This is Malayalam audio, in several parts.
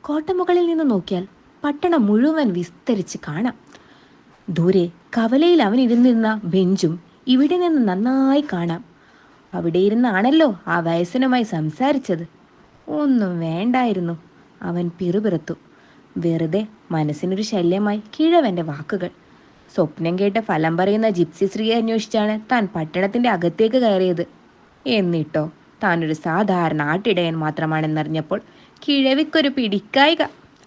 കോട്ടമുകളിൽ നിന്ന് നോക്കിയാൽ പട്ടണം മുഴുവൻ വിസ്തരിച്ച് കാണാം. ദൂരെ കവലയിൽ അവൻ ഇരുന്നിരുന്ന ബെഞ്ചും ഇവിടെ നിന്ന് നന്നായി കാണാം. അവിടെ ഇരുന്നാണല്ലോ ആ വയസ്സനുമായി സംസാരിച്ചത്. ഒന്നും വേണ്ടായിരുന്നു, അവൻ പിറുപിറുത്തു. വെറുതെ മനസ്സിനൊരു ശല്യമായി കിഴവന്റെ വാക്കുകൾ. സ്വപ്നം കേട്ട് ഫലം പറയുന്ന ജിപ്സി സ്ത്രീയെ അന്വേഷിച്ചാണ് താൻ പട്ടണത്തിന്റെ അകത്തേക്ക് കയറിയത്. എന്നിട്ടോ താനൊരു സാധാരണ ആട്ടിടയൻ മാത്രമാണെന്നറിഞ്ഞപ്പോൾ കിഴവിക്കൊരു പിടിക്കായിക.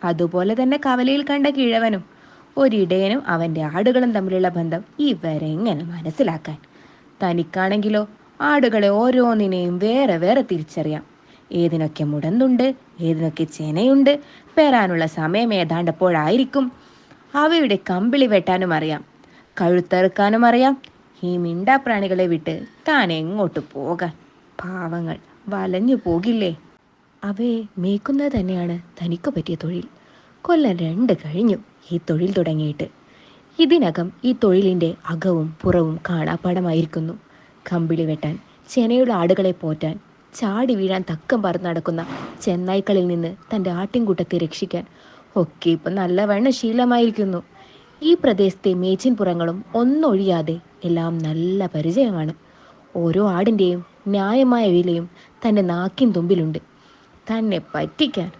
അതുപോലെ തന്നെ കവലയിൽ കണ്ട കിഴവനും. ഒരിടയനും അവൻ്റെ ആടുകളും തമ്മിലുള്ള ബന്ധം ഇവരെങ്ങനെ മനസ്സിലാക്കാൻ? തനിക്കാണെങ്കിലോ ആടുകളെ ഓരോന്നിനെയും വേറെ വേറെ തിരിച്ചറിയാം. ഏതിനൊക്കെ മുടന്തുണ്ട്, ഏതിനൊക്കെ ചെനയുണ്ട്, പെറാനുള്ള സമയം ഏതാണ്ടപ്പോഴായിരിക്കും. അവയുടെ കമ്പിളി വെട്ടാനും അറിയാം, കഴുത്തറുക്കാനും അറിയാം. ഈ മിണ്ടാപ്രാണികളെ വിട്ട് താൻ എങ്ങോട്ട് പോകാൻ? പാവങ്ങൾ വലഞ്ഞു പോകില്ലേ? അവയെ മേയ്ക്കുന്നത് തന്നെയാണ് തനിക്ക് പറ്റിയ തൊഴിൽ. കൊല്ലം 2 കഴിഞ്ഞു ഈ തൊഴിൽ തുടങ്ങിയിട്ട്. ഇതിനകം ഈ തൊഴിലിൻ്റെ അകവും പുറവും കാണാപ്പാടമായിരിക്കുന്നു. കമ്പിളി വെട്ടാൻ, ചെനയുള്ള ആടുകളെ പോറ്റാൻ, ചാടി വീഴാൻ തക്കം പറന്ന് നടക്കുന്ന ചെന്നായ്ക്കളിൽ നിന്ന് തൻ്റെ ആട്ടിൻകൂട്ടത്തെ രക്ഷിക്കാൻ ഒക്കെ ഇപ്പം നല്ലവണ്ണം ശീലമായിരിക്കുന്നു. ഈ പ്രദേശത്തെ മേച്ചിൻപുറങ്ങളും ഒന്നൊഴിയാതെ എല്ലാം നല്ല പരിചയമാണ്. ഓരോ ആടിൻ്റെയും ന്യായമായ വിലയും തൻ്റെ നാക്കിൻ തുമ്പിലുണ്ട്. തന്നെ പറ്റിക്കാൻ